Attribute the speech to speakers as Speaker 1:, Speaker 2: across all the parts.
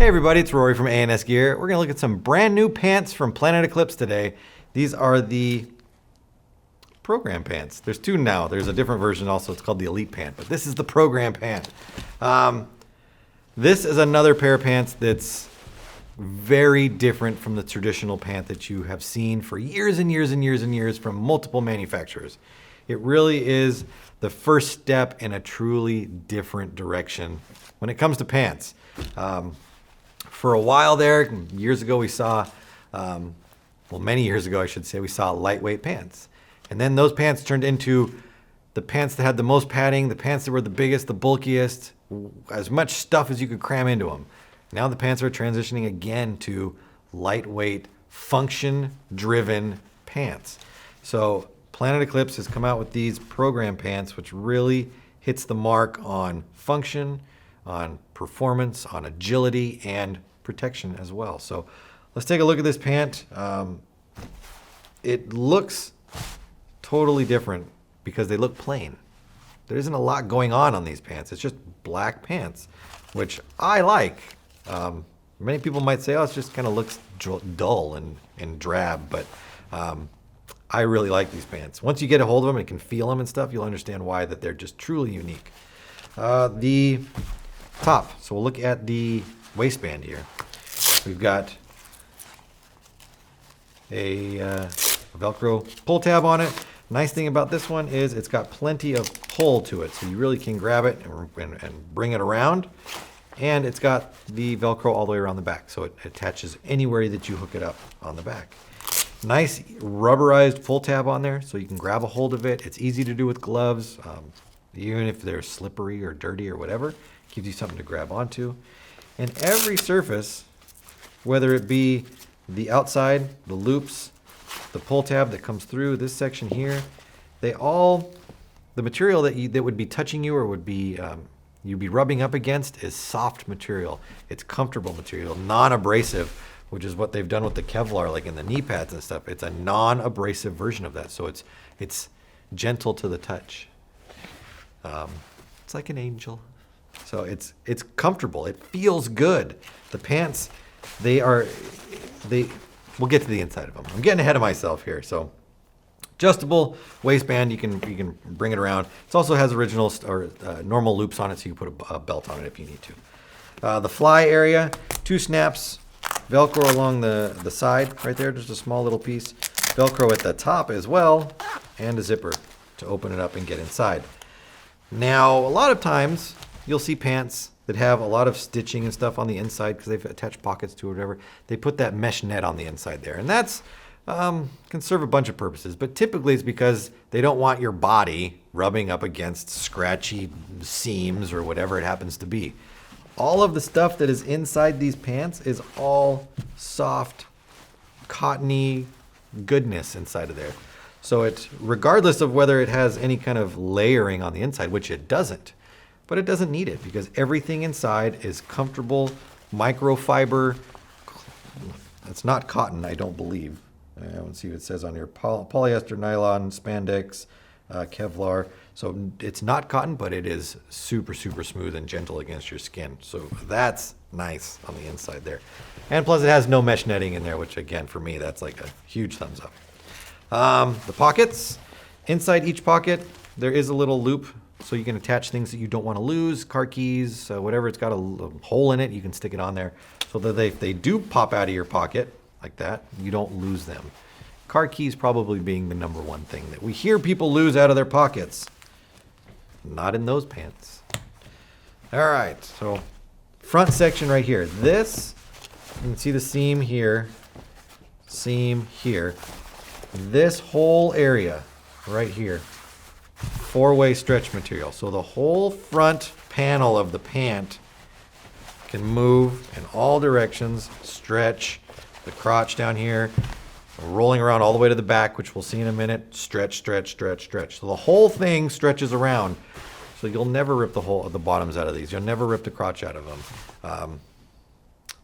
Speaker 1: Hey everybody, it's Rory from A&S Gear. We're going to look at some brand new pants from Planet Eclipse today. These are the program pants. There's two now. There's a different version also. It's called the Elite pant, but this is the program pant. This is another pair of pants that's very different from the traditional pant that you have seen for years and years and years and years from multiple manufacturers. It really is the first step in a truly different direction when it comes to pants. For a while there, years ago, we saw, many years ago, I should say, we saw lightweight pants. And then those pants turned into the pants that had the most padding, the pants that were the biggest, the bulkiest, as much stuff as you could cram into them. Now the pants are transitioning again to lightweight, function-driven pants. So Planet Eclipse has come out with these program pants, which really hits the mark on function, on performance, on agility, and protection as well. So let's take a look at this pant. It looks totally different because they look plain. There isn't a lot going on these pants. It's just black pants, which I like. Many people might say, oh, it just kind of looks dull and drab, but I really like these pants. Once you get a hold of them and can feel them and stuff, you'll understand why that they're just truly unique. The top. So we'll look at the waistband here. We've got a Velcro pull tab on it. Nice thing about this one is it's got plenty of pull to it, so you really can grab it and bring it around. And it's got the Velcro all the way around the back, so it attaches anywhere that you hook it up on the back. Nice rubberized pull tab on there, so you can grab a hold of it. It's easy to do with gloves, even if they're slippery or dirty or whatever. Gives you something to grab onto. And every surface, whether it be the outside, the loops, the pull tab that comes through this section here, the material that would be touching you or would be you'd be rubbing up against is soft material. It's comfortable material, non-abrasive, which is what they've done with the Kevlar, like in the knee pads and stuff. It's a non-abrasive version of that, so it's gentle to the touch. It's like an angel. So it's comfortable. It feels good. The pants, we'll get to the inside of them. I'm getting ahead of myself here. So adjustable waistband, you can bring it around. It also has original or normal loops on it, so you can put a belt on it if you need to. The fly area, 2 snaps, Velcro along the side right there, just a small little piece. Velcro at the top as well, and a zipper to open it up and get inside. Now, a lot of times you'll see pants that have a lot of stitching and stuff on the inside because they've attached pockets to it or whatever. They put that mesh net on the inside there, and that's can serve a bunch of purposes, but typically it's because they don't want your body rubbing up against scratchy seams or whatever it happens to be. All of the stuff that is inside these pants is all soft, cottony goodness inside of there. So it's regardless of whether it has any kind of layering on the inside, which it doesn't, but it doesn't need it because everything inside is comfortable, microfiber. It's not cotton, I don't believe. I want to see what it says on here. Polyester, nylon, spandex, Kevlar. So it's not cotton, but it is super, super smooth and gentle against your skin. So that's nice on the inside there. And plus it has no mesh netting in there, which again, for me, that's like a huge thumbs up. The pockets, inside each pocket, there is a little loop so you can attach things that you don't want to lose, car keys, whatever. It's got a hole in it, you can stick it on there so that if they do pop out of your pocket like that, you don't lose them. Car keys probably being the number one thing that we hear people lose out of their pockets. Not in those pants. All right, so front section right here. This, you can see the seam here, this whole area right here, 4-way stretch material. So the whole front panel of the pant can move in all directions, stretch the crotch down here, rolling around all the way to the back, which we'll see in a minute, stretch, stretch, stretch, stretch. So the whole thing stretches around. So you'll never rip the bottoms out of these. You'll never rip the crotch out of them.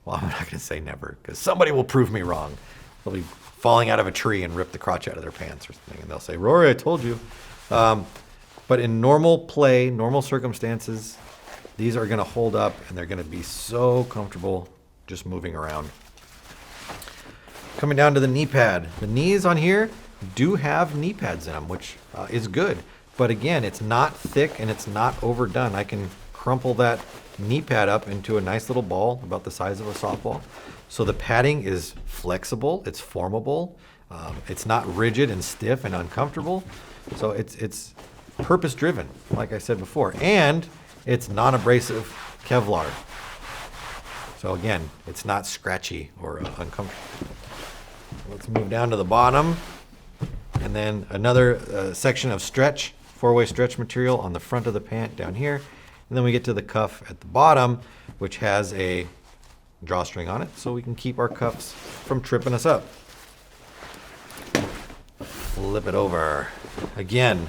Speaker 1: Well, I'm not going to say never, because somebody will prove me wrong. They'll be falling out of a tree and rip the crotch out of their pants or something, and they'll say, Rory, I told you. But in normal play, normal circumstances, these are going to hold up, and they're going to be so comfortable just moving around. Coming down to the knee pad. The knees on here do have knee pads in them, which is good. But again, it's not thick and it's not overdone. I can crumple that knee pad up into a nice little ball about the size of a softball. So the padding is flexible, it's formable, it's not rigid and stiff and uncomfortable. So it's purpose driven, like I said before, and it's non-abrasive Kevlar. So again, it's not scratchy or uncomfortable. Let's move down to the bottom, and then another section of stretch, 4-way stretch material on the front of the pant down here. And then we get to the cuff at the bottom, which has a drawstring on it, so we can keep our cuffs from tripping us up. Flip it over. Again,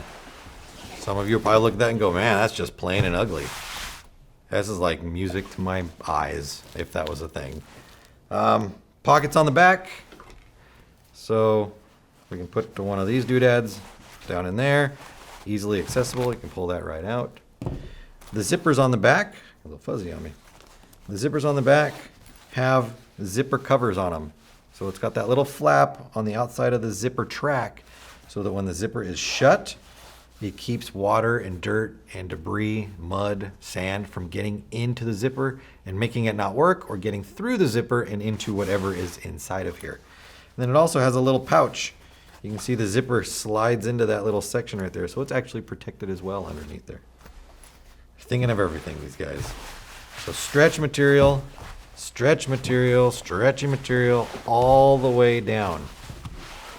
Speaker 1: some of you will probably look at that and go, man, that's just plain and ugly. This is like music to my eyes, if that was a thing. Pockets on the back. So we can put one of these doodads down in there. Easily accessible. You can pull that right out. The zippers on the back, a little fuzzy on me. The zippers on the back have zipper covers on them. So it's got that little flap on the outside of the zipper track so that when the zipper is shut, it keeps water and dirt and debris, mud, sand from getting into the zipper and making it not work, or getting through the zipper and into whatever is inside of here. And then it also has a little pouch. You can see the zipper slides into that little section right there, so it's actually protected as well underneath there. Thinking of everything, these guys. So stretchy material, stretchy material, all the way down.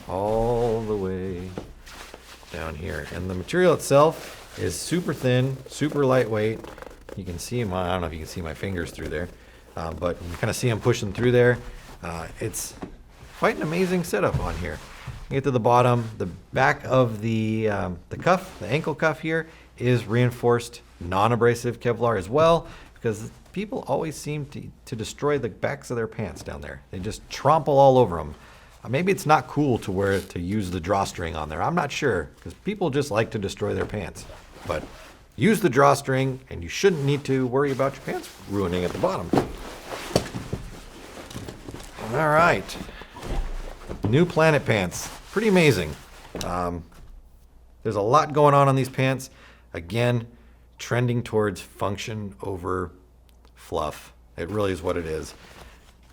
Speaker 1: All the way down here. And the material itself is super thin, super lightweight. You can see my, I don't know if you can see my fingers through there, but you kind of see them pushing through there. It's quite an amazing setup on here. You get to the bottom, the back of the cuff, the ankle cuff here, is reinforced non-abrasive Kevlar as well, because people always seem to destroy the backs of their pants down there. They just trample all over them. Maybe it's not cool to use the drawstring on there. I'm not sure, because people just like to destroy their pants. But use the drawstring, and you shouldn't need to worry about your pants ruining at the bottom. All right. New Planet pants. Pretty amazing. There's a lot going on these pants. Again, trending towards function over fluff. It really is what it is.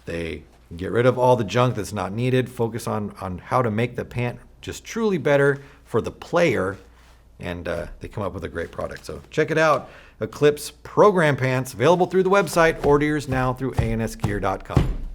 Speaker 1: They get rid of all the junk that's not needed, focus on how to make the pant just truly better for the player, and they come up with a great product. So check it out. Eclipse Program Pants, available through the website. Orders now through ansgear.com.